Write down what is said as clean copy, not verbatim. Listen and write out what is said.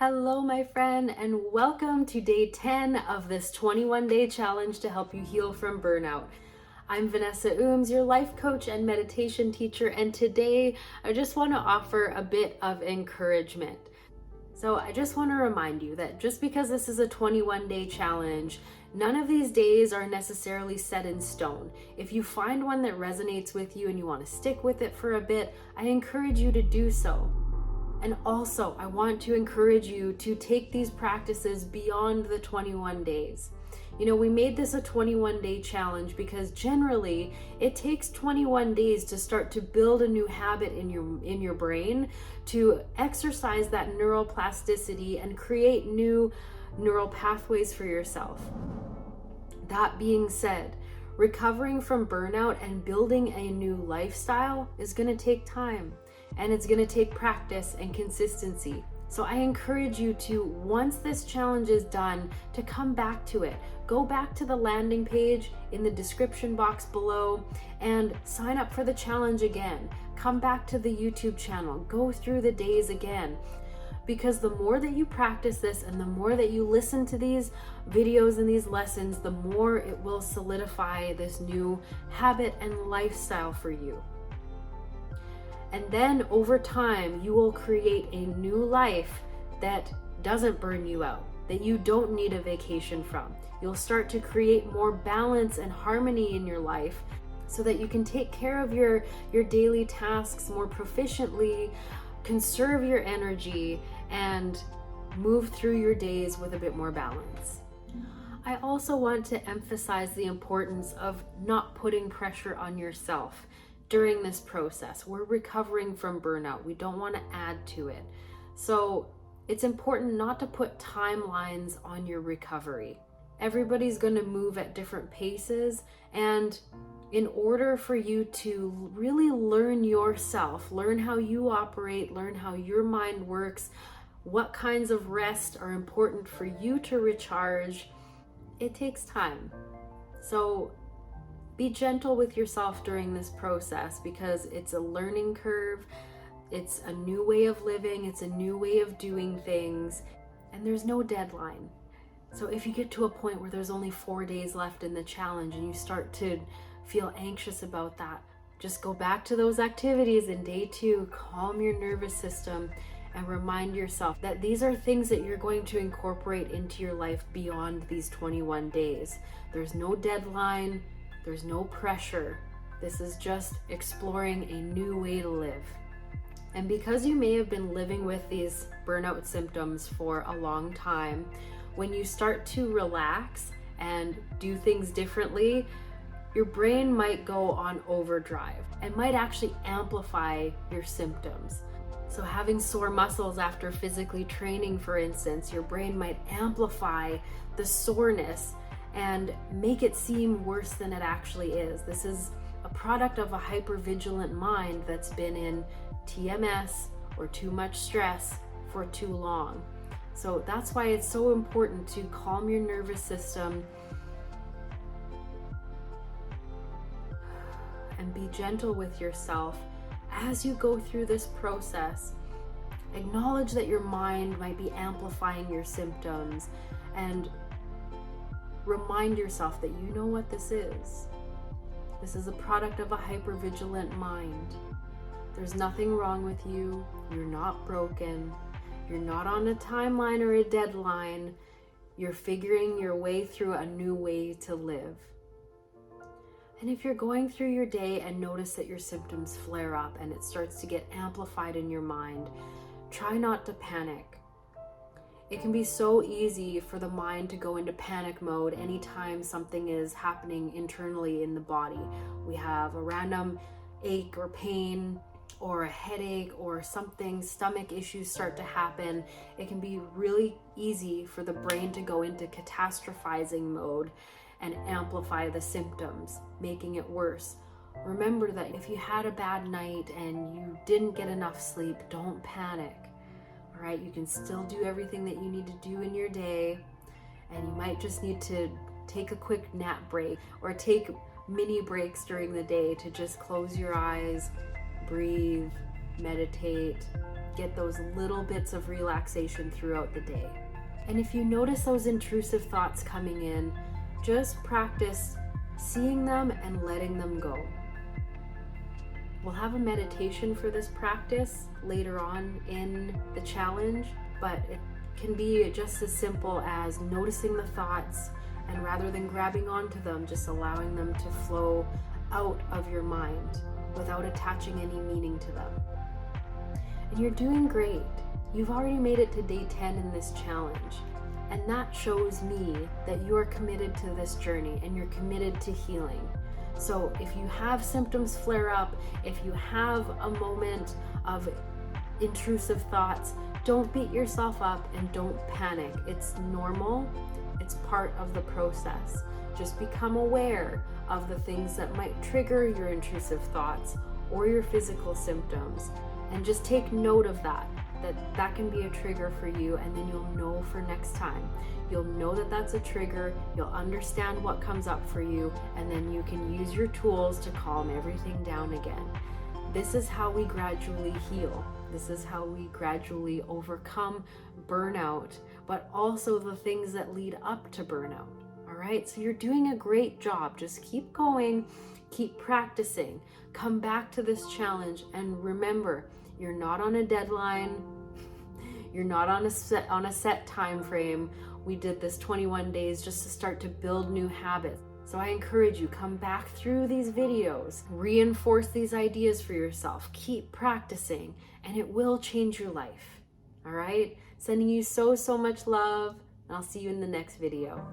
Hello, my friend, and welcome to day 10 of this 21-day challenge to help you heal from burnout. I'm Vanessa Ooms, your life coach and meditation teacher, and today I just want to offer a bit of encouragement. So I just want to remind you that just because this is a 21-day challenge, none of these days are necessarily set in stone. If you find one that resonates with you and you want to stick with it for a bit, I encourage you to do so. And also, I want to encourage you to take these practices beyond the 21 days. You know, we made this a 21-day challenge because generally it takes 21 days to start to build a new habit in your brain, to exercise that neuroplasticity and create new neural pathways for yourself. That being said, recovering from burnout and building a new lifestyle is going to take time. And it's going to take practice and consistency. So I encourage you to, once this challenge is done, to come back to it. Go back to the landing page in the description box below and sign up for the challenge again. Come back to the YouTube channel. Go through the days again. Because the more that you practice this and the more that you listen to these videos and these lessons, the more it will solidify this new habit and lifestyle for you. And then over time, you will create a new life that doesn't burn you out, that you don't need a vacation from. You'll start to create more balance and harmony in your life so that you can take care of your daily tasks more proficiently, conserve your energy, and move through your days with a bit more balance. I also want to emphasize the importance of not putting pressure on yourself during this process. We're recovering from burnout. We don't want to add to it. So it's important not to put timelines on your recovery. Everybody's going to move at different paces, and in order for you to really learn yourself, learn how you operate, learn how your mind works, what kinds of rest are important for you to recharge, it takes time. So be gentle with yourself during this process because it's a learning curve, it's a new way of living, it's a new way of doing things, and there's no deadline. So if you get to a point where there's only 4 days left in the challenge and you start to feel anxious about that, just go back to those activities in day 2, calm your nervous system, and remind yourself that these are things that you're going to incorporate into your life beyond these 21 days. There's no deadline. There's no pressure. This is just exploring a new way to live. And because you may have been living with these burnout symptoms for a long time, when you start to relax and do things differently, your brain might go on overdrive and might actually amplify your symptoms. So having sore muscles after physically training, for instance, your brain might amplify the soreness and make it seem worse than it actually is. This is a product of a hypervigilant mind that's been in TMS or too much stress for too long. So that's why it's so important to calm your nervous system and be gentle with yourself as you go through this process. Acknowledge that your mind might be amplifying your symptoms and remind yourself that you know what this is. This is a product of a hypervigilant mind. There's nothing wrong with you. You're not broken. You're not on a timeline or a deadline. You're figuring your way through a new way to live. And if you're going through your day and notice that your symptoms flare up and it starts to get amplified in your mind, try not to panic. It can be so easy for the mind to go into panic mode anytime something is happening internally in the body. We have a random ache or pain or a headache or something, stomach issues start to happen. It can be really easy for the brain to go into catastrophizing mode and amplify the symptoms, making it worse. Remember that if you had a bad night and you didn't get enough sleep, don't panic. All right, you can still do everything that you need to do in your day, and you might just need to take a quick nap break or take mini breaks during the day to just close your eyes, breathe, meditate, get those little bits of relaxation throughout the day. And if you notice those intrusive thoughts coming in, just practice seeing them and letting them go. We'll have a meditation for this practice later on in the challenge, but it can be just as simple as noticing the thoughts, and rather than grabbing onto them, just allowing them to flow out of your mind without attaching any meaning to them. And you're doing great. You've already made it to day 10 in this challenge. And that shows me that you are committed to this journey and you're committed to healing. So if you have symptoms flare up, if you have a moment of intrusive thoughts, don't beat yourself up and don't panic. It's normal. It's part of the process. Just become aware of the things that might trigger your intrusive thoughts or your physical symptoms, and just take note of that can be a trigger for you, and then you'll know for next time. You'll know that that's a trigger, you'll understand what comes up for you, and then you can use your tools to calm everything down again. This is how we gradually heal. This is how we gradually overcome burnout, but also the things that lead up to burnout. All right, so you're doing a great job. Just keep going, keep practicing, come back to this challenge, and remember, you're not on a deadline. You're not on a set time frame. We did this 21 days just to start to build new habits. So I encourage you, come back through these videos, reinforce these ideas for yourself, keep practicing, and it will change your life. All right? Sending you so much love, and I'll see you in the next video.